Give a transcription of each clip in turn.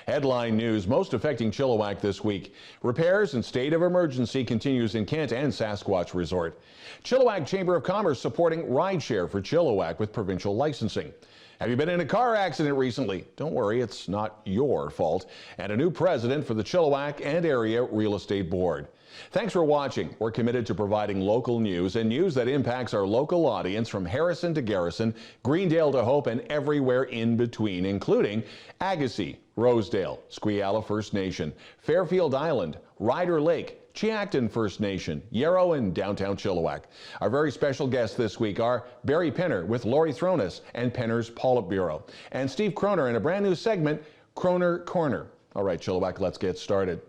Headline news most affecting Chilliwack this week. Repairs and state of emergency continues in Kent and Sasquatch Resort. Chilliwack Chamber of Commerce supporting Rideshare for Chilliwack with provincial licensing. Have you been in a car accident recently? Don't worry, it's not your fault. And a new president for the Chilliwack and Area Real Estate Board. Thanks for watching. We're committed to providing local news and news that impacts our local audience from Harrison to Garrison, Greendale to Hope, and everywhere in between, including Agassiz, Rosedale, Squeala First Nation, Fairfield Island, Ryder Lake, Chiacton First Nation, Yarrow, and downtown Chilliwack. Our very special guests this week are Barry Penner with Laurie Throness and Penner's Politburo, and Steve Kroner in a brand new segment, Kroner Corner. All right, Chilliwack, let's get started.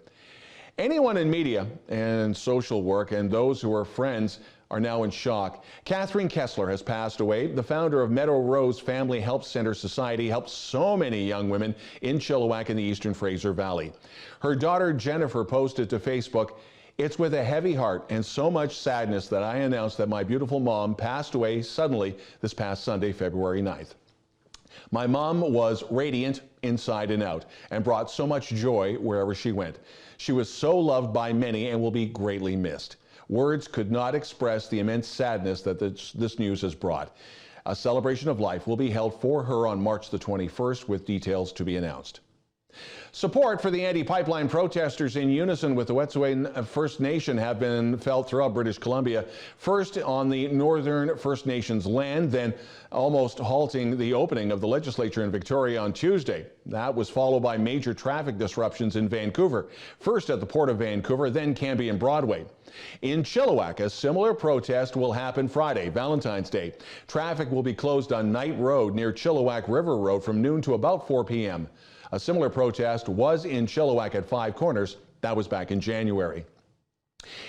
Anyone in media and social work and those who are friends are now in shock. Kathereen Kessler has passed away. The founder of Meodow Rose Family Help Center Society helped so many young women in Chilliwack and the Eastern Fraser Valley. Her daughter Jennifer posted to Facebook, "It's with a heavy heart and so much sadness that I announce that my beautiful mom passed away suddenly this past Sunday, February 9th. My mom was radiant inside and out and brought so much joy wherever she went. She was so loved by many and will be greatly missed. Words could not express the immense sadness that this news has brought. A celebration of life will be held for her on March the 21st with details to be announced." Support for the anti-pipeline protesters in unison with the Wet'suwet'en First Nation have been felt throughout British Columbia, first on the Northern First Nations land, then almost halting the opening of the legislature in Victoria on Tuesday. That was followed by major traffic disruptions in Vancouver, first at the Port of Vancouver, then Cambie and Broadway. In Chilliwack, a similar protest will happen Friday, Valentine's Day. Traffic will be closed on Knight Road near Chilliwack River Road from noon to about 4 p.m. A similar protest was in Chilliwack at Five Corners. That was back in January.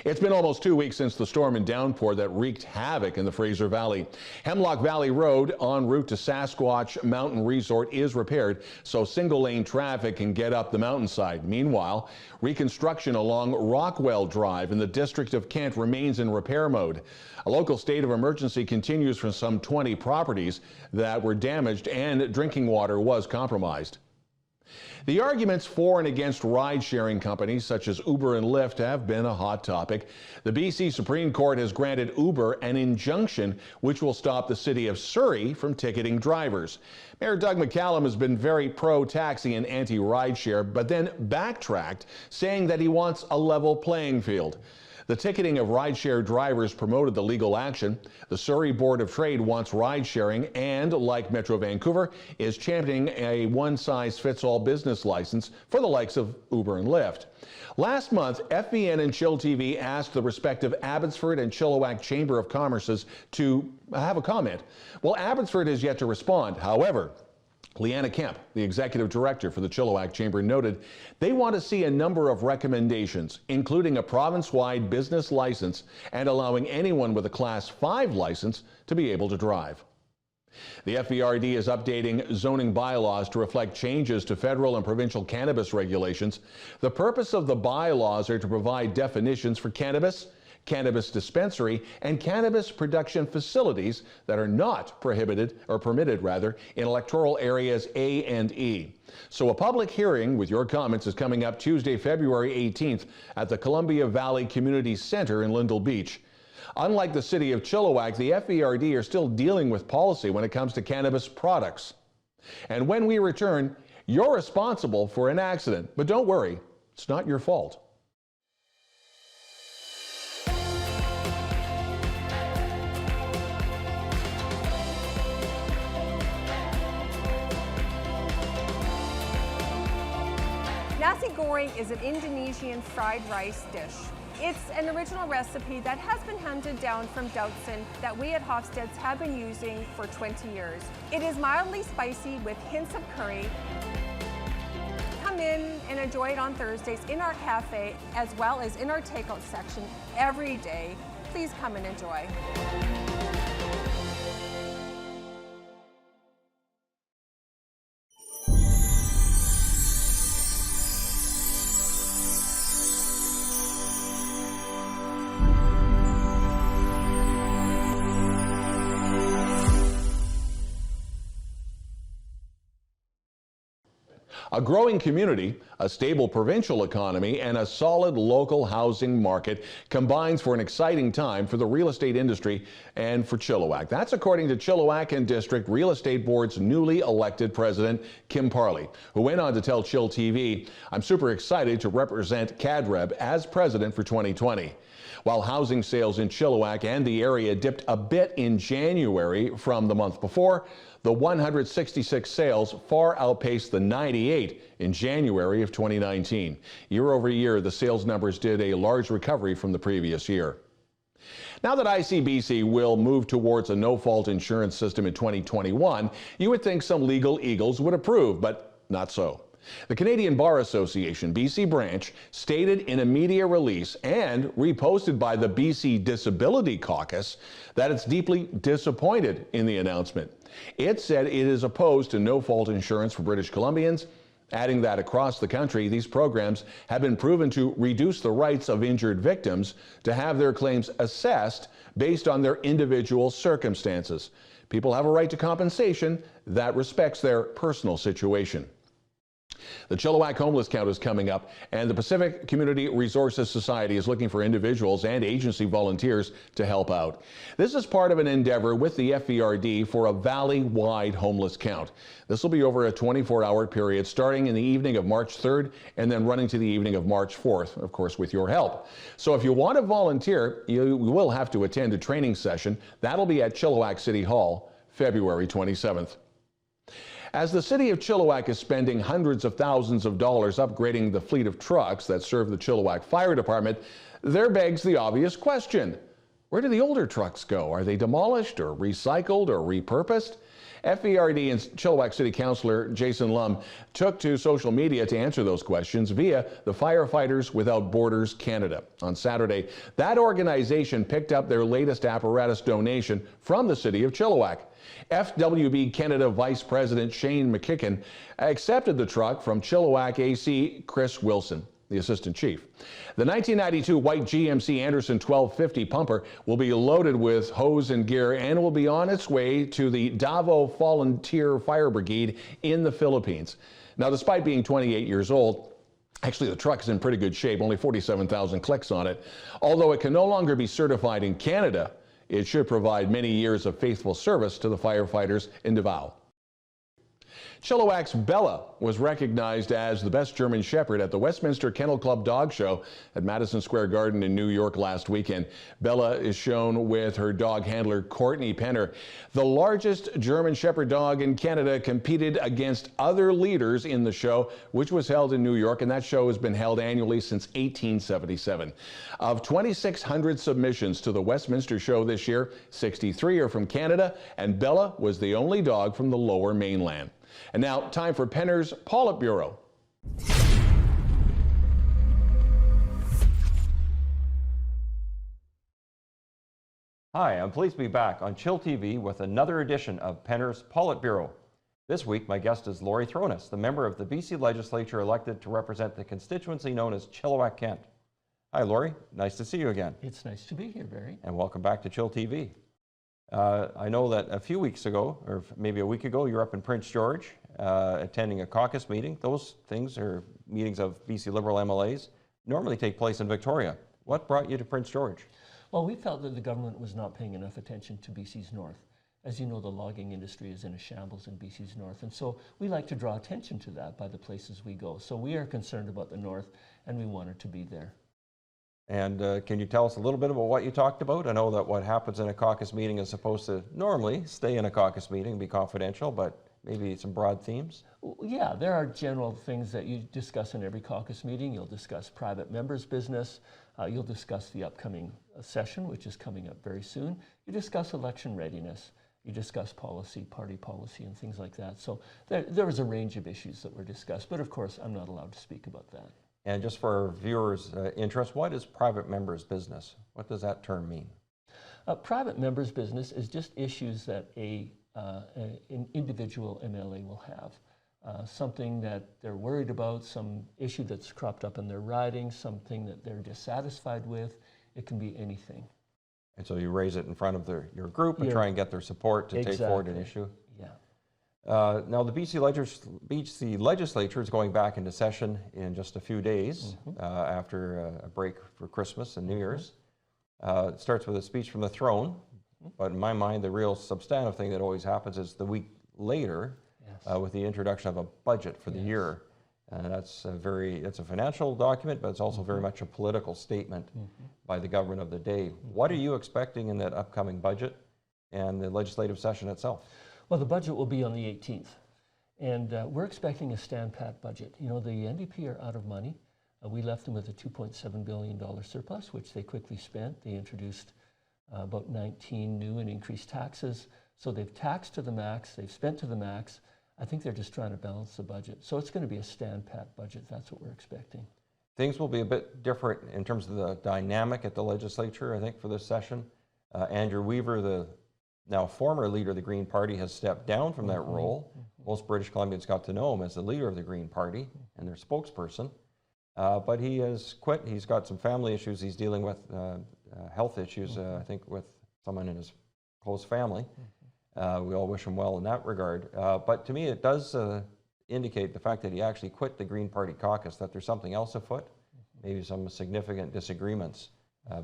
It's been almost 2 weeks since the storm and downpour that wreaked havoc in the Fraser Valley. Hemlock Valley Road en route to Sasquatch Mountain Resort is repaired so single-lane traffic can get up the mountainside. Meanwhile, reconstruction along Rockwell Drive in the District of Kent remains in repair mode. A local state of emergency continues for some 20 properties that were damaged and drinking water was compromised. The arguments for and against ride-sharing companies such as Uber and Lyft have been a hot topic. The BC Supreme Court has granted Uber an injunction which will stop the city of Surrey from ticketing drivers. Mayor Doug McCallum has been very pro-taxi and anti-rideshare, but then backtracked, saying that he wants a level playing field. The ticketing of rideshare drivers promoted the legal action. The Surrey Board of Trade wants ride-sharing and, like Metro Vancouver, is championing a one-size-fits-all business license for the likes of Uber and Lyft. Last month, FBN and chillTV asked the respective Abbotsford and Chilliwack Chamber of Commerces to have a comment. Well, Abbotsford has yet to respond. However, Leanna Kemp, the executive director for the Chilliwack Chamber, noted they want to see a number of recommendations, including a province-wide business license and allowing anyone with a Class 5 license to be able to drive. The FBRD is updating zoning bylaws to reflect changes to federal and provincial cannabis regulations. The purpose of the bylaws are to provide definitions for cannabis, cannabis dispensary, and cannabis production facilities that are not prohibited or permitted rather in electoral areas A and E. So a public hearing with your comments is coming up Tuesday, February 18th at the Columbia Valley Community Center in Lindell Beach. Unlike the city of Chilliwack, the FBRD are still dealing with policy when it comes to cannabis products. And when we return, you're responsible for an accident, but don't worry, it's not your fault. Nasi goreng is an Indonesian fried rice dish. It's an original recipe that has been handed down from Doutzen that we at Hofstede's have been using for 20 years. It is mildly spicy with hints of curry. Come in and enjoy it on Thursdays in our cafe as well as in our takeout section every day. Please come and enjoy. A growing community, a stable provincial economy, and a solid local housing market combines for an exciting time for the real estate industry and for Chilliwack. That's according to Chilliwack and District Real Estate Board's newly elected president, Kim Parley, who went on to tell chillTV, "I'm super excited to represent CADREB as president for 2020. While housing sales in Chilliwack and the area dipped a bit in January from the month before, the 166 sales far outpaced the 98 in January of 2019. Year over year, the sales numbers did a large recovery from the previous year. Now that ICBC will move towards a no-fault insurance system in 2021, you would think some legal eagles would approve, but not so. The Canadian Bar Association BC branch stated in a media release and reposted by the BC Disability Caucus that it's deeply disappointed in the announcement. It said it is opposed to no-fault insurance for British Columbians, adding that across the country, these programs have been proven to reduce the rights of injured victims to have their claims assessed based on their individual circumstances. People have a right to compensation that respects their personal situation. The Chilliwack homeless count is coming up, and the Pacific Community Resources Society is looking for individuals and agency volunteers to help out. This is part of an endeavor with the FVRD for a valley-wide homeless count. This will be over a 24-hour period starting in the evening of March 3rd and then running to the evening of March 4th, of course, with your help. So if you want to volunteer, you will have to attend a training session. That'll be at Chilliwack City Hall, February 27th. As the city of Chilliwack is spending hundreds of thousands of dollars upgrading the fleet of trucks that serve the Chilliwack Fire Department, there begs the obvious question: where do the older trucks go? Are they demolished or recycled or repurposed? FVRD and Chilliwack City Councillor Jason Lum took to social media to answer those questions via the Firefighters Without Borders Canada. On Saturday, that organization picked up their latest apparatus donation from the city of Chilliwack. FWB Canada Vice President Shane McKicken accepted the truck from Chilliwack AC Chris Wilson, the assistant chief. The 1992 white GMC Anderson 1250 pumper will be loaded with hose and gear and will be on its way to the Davao Volunteer Fire Brigade in the Philippines. Now, despite being 28 years old, actually the truck is in pretty good shape, only 47,000 clicks on it. Although it can no longer be certified in Canada, it should provide many years of faithful service to the firefighters in Davao. Chilliwack's Bella was recognized as the best German Shepherd at the Westminster Kennel Club Dog Show at Madison Square Garden in New York last weekend. Bella is shown with her dog handler Courtney Penner. The largest German Shepherd dog in Canada competed against other leaders in the show, which was held in New York, and that show has been held annually since 1877. Of 2,600 submissions to the Westminster show this year, 63 are from Canada, and Bella was the only dog from the Lower Mainland. And now, time for Penner's Politburo. Hi, I'm pleased to be back on chillTV with another edition of Penner's Politburo. This week, my guest is Laurie Throness, the member of the BC Legislature elected to represent the constituency known as Chilliwack-Kent. Hi, Laurie. Nice to see you again. It's nice to be here, Barry. And welcome back to chillTV. I know that a few weeks ago, or maybe a week ago, you were up in Prince George attending a caucus meeting. Those things are meetings of BC Liberal MLAs, normally take place in Victoria. What brought you to Prince George? Well, we felt that the government was not paying enough attention to BC's north. As you know, the logging industry is in a shambles in BC's north, and so we like to draw attention to that by the places we go. So we are concerned about the north, and we wanted to be there. And can you tell us a little bit about what you talked about? I know that what happens in a caucus meeting is supposed to normally stay in a caucus meeting and be confidential, but maybe some broad themes? Yeah, there are general things that you discuss in every caucus meeting. You'll discuss private members' business. You'll discuss the upcoming session, which is coming up very soon. You discuss election readiness. You discuss policy, party policy, and things like that. So there was a range of issues that were discussed, but of course, I'm not allowed to speak about that. And just for our viewers' interest, what is private members' business? What does that term mean? Private members' business is just issues that an individual MLA will have. Something that they're worried about, some issue that's cropped up in their riding, something that they're dissatisfied with. It can be anything. And so you raise it in front of your group and try and get their support to take forward an issue? Yeah. Now, the BC legislature is going back into session in just a few days after a break for Christmas and New Year's. It starts with a speech from the throne, but in my mind, the real substantive thing that always happens is the week later with the introduction of a budget for the year. And that's a financial document, but it's also very much a political statement by the government of the day. What are you expecting in that upcoming budget and the legislative session itself? Well, the budget will be on the 18th, and we're expecting a stand-pat budget. You know, the NDP are out of money. We left them with a $2.7 billion surplus, which they quickly spent. They introduced about 19 new and increased taxes. So they've taxed to the max, they've spent to the max. I think they're just trying to balance the budget. So it's going to be a stand-pat budget. That's what we're expecting. Things will be a bit different in terms of the dynamic at the legislature, I think, for this session. Andrew Weaver, the now former leader of the Green Party, has stepped down from that role. Most British Columbians got to know him as the leader of the Green Party and their spokesperson. But he has quit. He's got some family issues. He's dealing with health issues, I think, with someone in his close family. We all wish him well in that regard. But to me, it does indicate the fact that he actually quit the Green Party caucus, that there's something else afoot, maybe some significant disagreements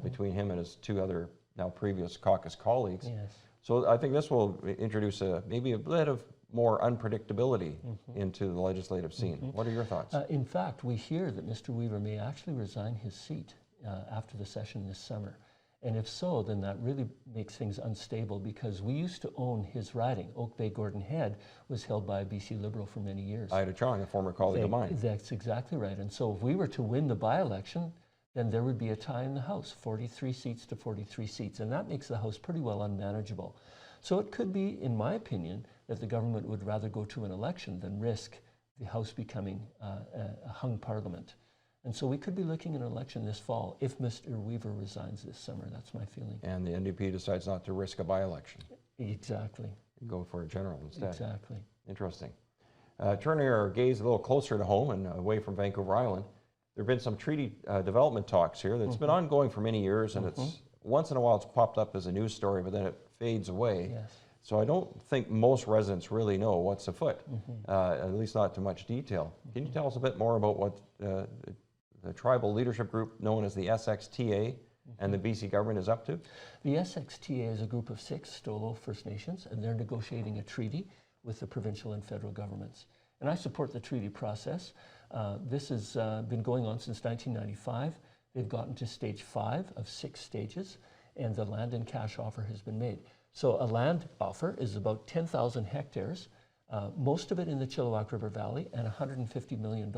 between him and his two other now previous caucus colleagues. Yes. So I think this will introduce maybe a bit of more unpredictability into the legislative scene. What are your thoughts? In fact, we hear that Mr. Weaver may actually resign his seat after the session this summer. And if so, then that really makes things unstable, because we used to own his riding. Oak Bay Gordon Head was held by a BC Liberal for many years. Ida Chong, a former colleague of mine. That's exactly right. And so if we were to win the by-election, then there would be a tie in the House, 43 seats to 43 seats. And that makes the House pretty well unmanageable. So it could be, in my opinion, that the government would rather go to an election than risk the House becoming a hung parliament. And so we could be looking at an election this fall if Mr. Weaver resigns this summer. That's my feeling. And the NDP decides not to risk a by-election. Exactly. Go for a general instead. Exactly. Interesting. Turning our gaze a little closer to home and away from Vancouver Island, there have been some treaty development talks here that's been ongoing for many years, and it's once in a while it's popped up as a news story, but then it fades away. Yes. So I don't think most residents really know what's afoot, at least not to much detail. Can you tell us a bit more about what the tribal leadership group known as the SXTA and the BC government is up to? The SXTA is a group of 6 Stolo First Nations, and they're negotiating a treaty with the provincial and federal governments. And I support the treaty process. This has been going on since 1995. They've gotten to stage 5 of 6 stages, and the land and cash offer has been made. So a land offer is about 10,000 hectares, most of it in the Chilliwack River Valley, and $150 million.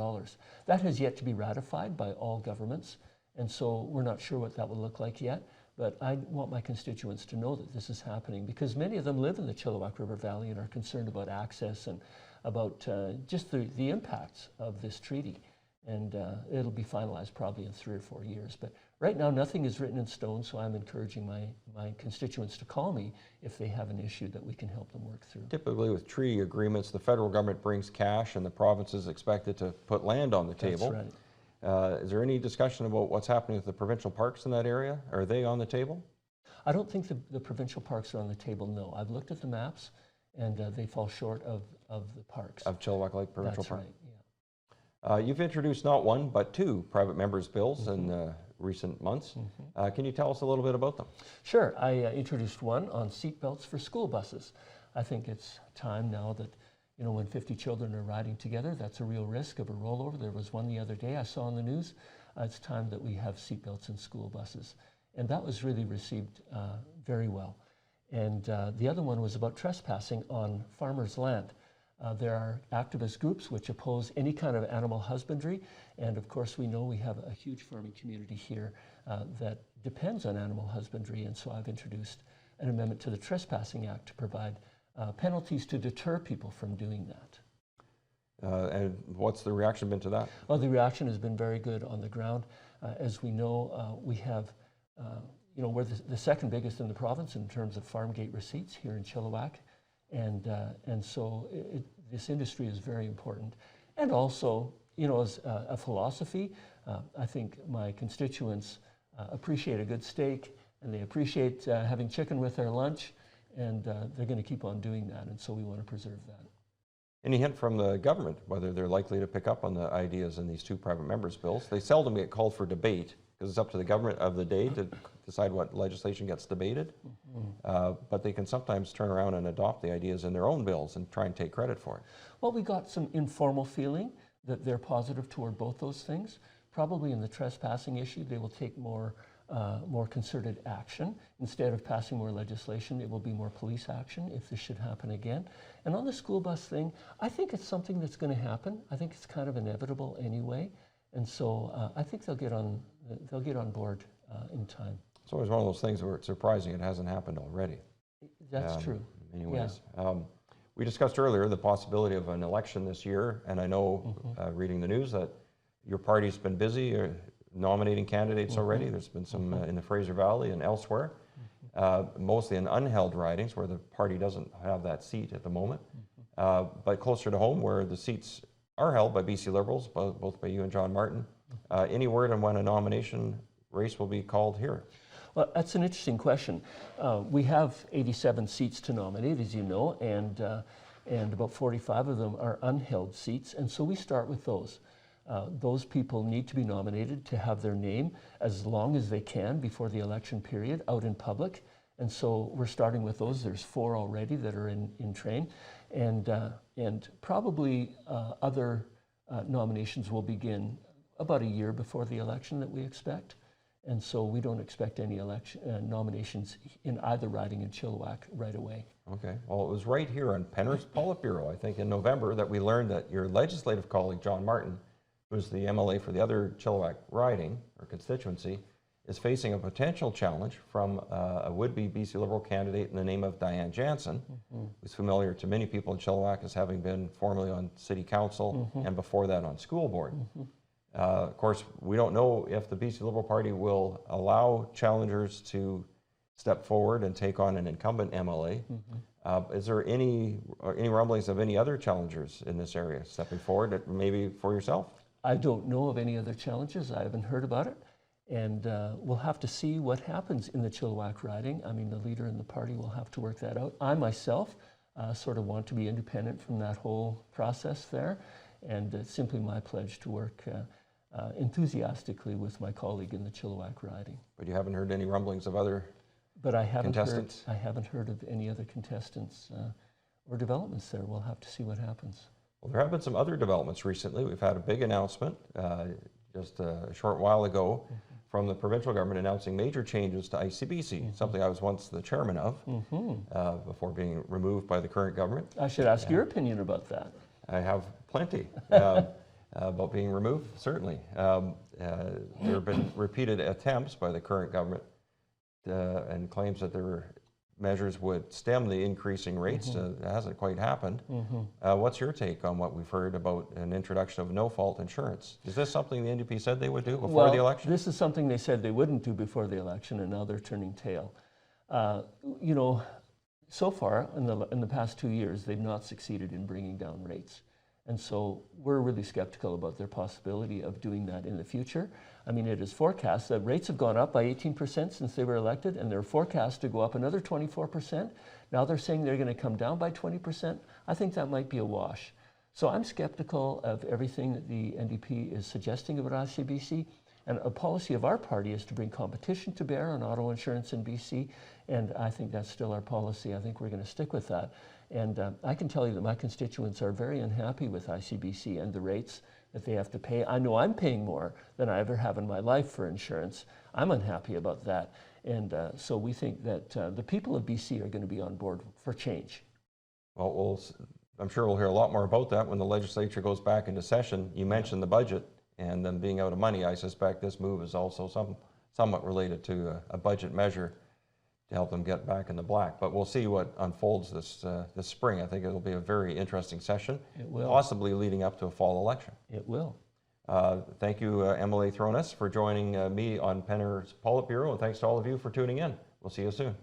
That has yet to be ratified by all governments, and so we're not sure what that will look like yet, but I want my constituents to know that this is happening, because many of them live in the Chilliwack River Valley and are concerned about access and about just the impacts of this treaty. And it'll be finalized probably in 3 or 4 years. But right now, nothing is written in stone, so I'm encouraging my constituents to call me if they have an issue that we can help them work through. Typically with treaty agreements, the federal government brings cash and the province is expected to put land on the table. That's right. Is there any discussion about what's happening with the provincial parks in that area? Are they on the table? I don't think the provincial parks are on the table, no. I've looked at the maps, and they fall short of the parks. Of Chilliwack Lake Provincial Park? That's right, yeah. You've introduced not one, but 2 private members' bills in recent months. Can you tell us a little bit about them? Sure. I introduced one on seatbelts for school buses. I think it's time now that, you know, when 50 children are riding together, that's a real risk of a rollover. There was one the other day I saw on the news. It's time that we have seatbelts in school buses. And that was really received very well. And the other one was about trespassing on farmers' land. There are activist groups which oppose any kind of animal husbandry, and of course we know we have a huge farming community here that depends on animal husbandry, and so I've introduced an amendment to the Trespassing Act to provide penalties to deter people from doing that. And what's the reaction been to that? Well, the reaction has been very good on the ground. As we know, we have, you know, we're the second biggest in the province in terms of farm gate receipts here in Chilliwack. And so this industry is very important. And also, you know, as a philosophy, I think my constituents appreciate a good steak, and they appreciate having chicken with their lunch, and they're going to keep on doing that, and so we want to preserve that. Any hint from the government whether they're likely to pick up on the ideas in these two private members' bills? They seldom get called for debate because it's up to the government of the day to decide what legislation gets debated. But they can sometimes turn around and adopt the ideas in their own bills and try and take credit for it. Well, we got some informal feeling that they're positive toward both those things. Probably in the trespassing issue, they will take more concerted action. Instead of passing more legislation, it will be more police action if this should happen again. And on the school bus thing, I think it's something that's going to happen. I think it's kind of inevitable anyway. And so I think they'll get on board in time. It's always one of those things where it's surprising it hasn't happened already. That's true. In many ways. Yeah. We discussed earlier the possibility of an election this year, and I know, reading the news, that your party's been busy nominating candidates already. There's been some in the Fraser Valley and elsewhere, mostly in unheld ridings where the party doesn't have that seat at the moment, but closer to home where the seats are held by BC Liberals, both by you and John Martin. Any word on when a nomination race will be called here? Well, that's an interesting question. We have 87 seats to nominate, as you know, and about 45 of them are unheld seats, and so we start with those. Those people need to be nominated to have their name as long as they can before the election period out in public. And so we're starting with those. There's 4 already that are in train. And probably other nominations will begin about a year before the election that we expect. And so we don't expect any nominations in either riding in Chilliwack right away. Okay. Well, it was right here on Penner's Politburo, I think in November, that we learned that your legislative colleague, John Martin, who's the MLA for the other Chilliwack riding or constituency, is facing a potential challenge from a would-be BC Liberal candidate in the name of Diane Jansen, who's familiar to many people in Chilliwack as having been formerly on City Council and before that on School Board. Of course, we don't know if the BC Liberal Party will allow challengers to step forward and take on an incumbent MLA. Is there any rumblings of any other challengers in this area stepping forward, maybe for yourself? I don't know of any other challenges. I haven't heard about it. And we'll have to see what happens in the Chilliwack riding. I mean, the leader in the party will have to work that out. I myself sort of want to be independent from that whole process there. And it's simply my pledge to work enthusiastically with my colleague in the Chilliwack riding. But you haven't heard any rumblings of other contestants? I haven't heard of any other contestants or developments there. We'll have to see what happens. Well, there have been some other developments recently. We've had a big announcement just a short while ago from the provincial government announcing major changes to ICBC, something I was once the chairman of before being removed by the current government. I should ask your opinion about that. I have plenty about being removed, certainly. There have been repeated attempts by the current government and claims that their measures would stem the increasing rates. It hasn't quite happened. What's your take on what we've heard about an introduction of no-fault insurance? Is this something the NDP said they would do before the election? This is something they said they wouldn't do before the election, and now they're turning tail. You know, so far in the past 2 years, they've not succeeded in bringing down rates. And so we're really skeptical about their possibility of doing that in the future. I mean, it is forecast that rates have gone up by 18% since they were elected, and they're forecast to go up another 24%. Now they're saying they're going to come down by 20%. I think that might be a wash. So I'm skeptical of everything that the NDP is suggesting about ICBC. And a policy of our party is to bring competition to bear on auto insurance in BC, and I think that's still our policy. I think we're going to stick with that. And I can tell you that my constituents are very unhappy with ICBC and the rates that they have to pay. I know I'm paying more than I ever have in my life for insurance. I'm unhappy about that. And so we think that the people of BC are going to be on board for change. Well, I'm sure we'll hear a lot more about that when the legislature goes back into session. You mentioned the budget and them being out of money. I suspect this move is also somewhat related to a budget measure to help them get back in the black. But we'll see what unfolds this spring. I think it'll be a very interesting session. It will. Possibly leading up to a fall election. It will. Thank you, MLA Throness, for joining me on Penner's Politburo, and thanks to all of you for tuning in. We'll see you soon.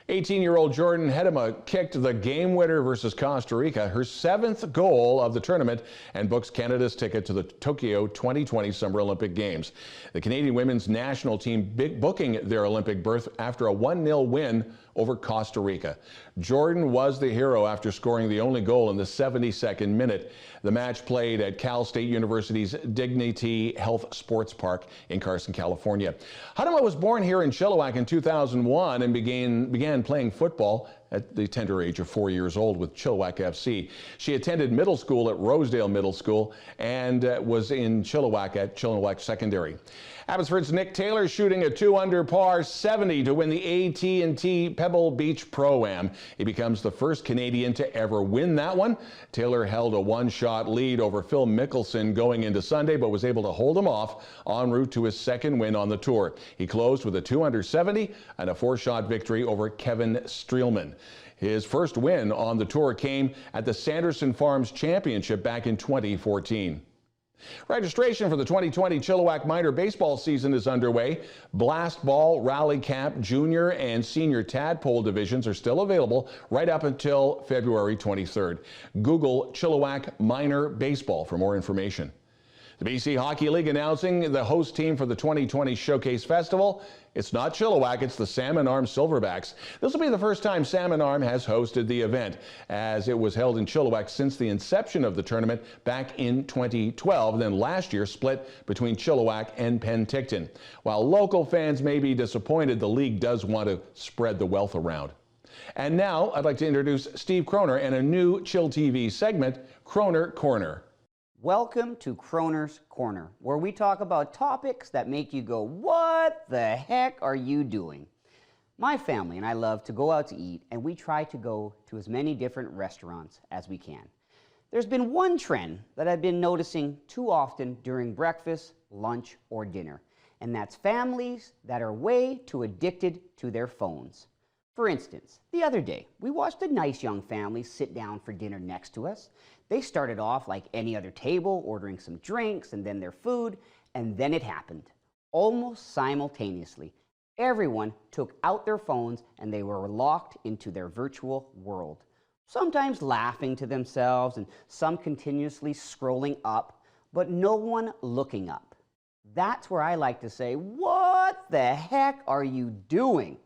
18-year-old Jordan Hedema kicked the game winner versus Costa Rica, her 7th goal of the tournament, and books Canada's ticket to the Tokyo 2020 Summer Olympic Games. The Canadian women's national team booking their Olympic berth after a 1-0 win over Costa Rica. Jordan was the hero after scoring the only goal in the 72nd minute. The match played at Cal State University's Dignity Health Sports Park in Carson, California. Hedema was born here in Chilliwack in 2001 and began playing football at the tender age of 4 years old with Chilliwack FC. She attended middle school at Rosedale Middle School and was in Chilliwack at Chilliwack Secondary. Abbotsford's Nick Taylor shooting a 2-under par 70 to win the AT&T Pebble Beach Pro-Am. He becomes the first Canadian to ever win that one. Taylor held a 1-shot lead over Phil Mickelson going into Sunday, but was able to hold him off en route to his 2nd win on the tour. He closed with a 2-under 70 and a 4-shot victory over Kevin Streelman. His first win on the tour came at the Sanderson Farms Championship back in 2014. Registration for the 2020 Chilliwack minor baseball season is underway. Blast Ball, Rally Camp, Junior and Senior Tadpole divisions are still available right up until February 23rd. Google Chilliwack Minor Baseball for more information. The BC Hockey League announcing the host team for the 2020 Showcase Festival. It's not Chilliwack, it's the Salmon Arm Silverbacks. This will be the first time Salmon Arm has hosted the event, as it was held in Chilliwack since the inception of the tournament back in 2012, and then last year split between Chilliwack and Penticton. While local fans may be disappointed, the league does want to spread the wealth around. And now I'd like to introduce Steve Croner and a new chillTV segment, Croner Corner. Welcome to Croner's Corner, where we talk about topics that make you go, what the heck are you doing? My family and I love to go out to eat, and we try to go to as many different restaurants as we can. There's been one trend that I've been noticing too often during breakfast, lunch, or dinner, and that's families that are way too addicted to their phones. For instance, the other day, we watched a nice young family sit down for dinner next to us. They started off like any other table, ordering some drinks and then their food, and then it happened. Almost simultaneously, everyone took out their phones and they were locked into their virtual world, sometimes laughing to themselves and some continuously scrolling up, but no one looking up. That's where I like to say, what the heck are you doing?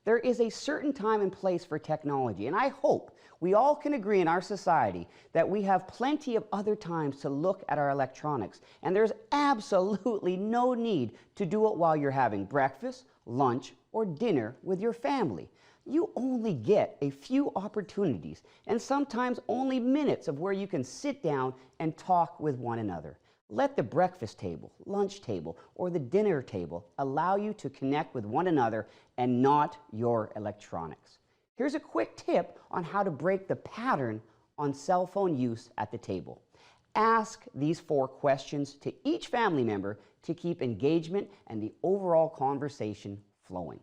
There is a certain time and place for technology, and I hope we all can agree in our society that we have plenty of other times to look at our electronics, and there's absolutely no need to do it while you're having breakfast, lunch, or dinner with your family. You only get a few opportunities, and sometimes only minutes of where you can sit down and talk with one another. Let the breakfast table, lunch table, or the dinner table allow you to connect with one another and not your electronics. Here's a quick tip on how to break the pattern on cell phone use at the table. Ask these 4 questions to each family member to keep engagement and the overall conversation flowing.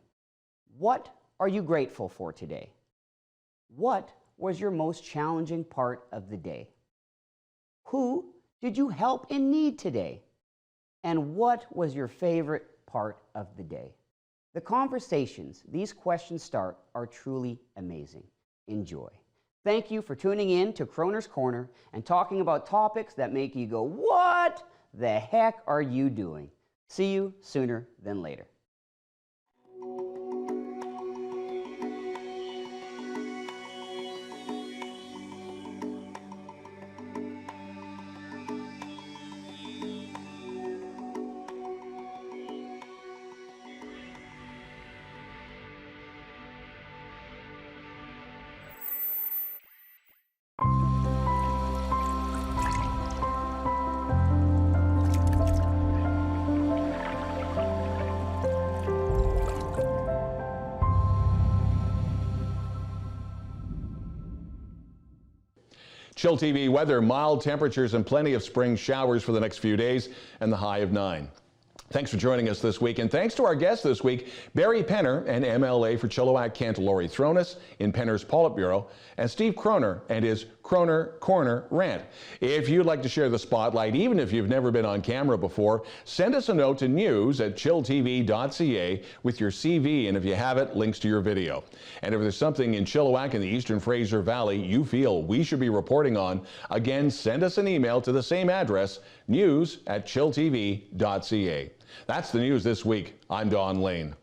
What are you grateful for today? What was your most challenging part of the day? Who did you help in need today? And what was your favorite part of the day? The conversations these questions start are truly amazing. Enjoy. Thank you for tuning in to Croner's Corner and talking about topics that make you go, what the heck are you doing? See you sooner than later. chillTV weather, mild temperatures and plenty of spring showers for the next few days and the high of 9. Thanks for joining us this week, and thanks to our guests this week, Barry Penner and MLA for Chilliwack-Kent, Laurie Throness in Penner's Politburo, and Steve Kroner and his Kroner Corner rant. If you'd like to share the spotlight, even if you've never been on camera before, send us a note to news@chilltv.ca with your CV, and if you have it, links to your video. And if there's something in Chilliwack and the Eastern Fraser Valley you feel we should be reporting on, again, send us an email to the same address, news@chilltv.ca. That's the news this week. I'm Don Lehn.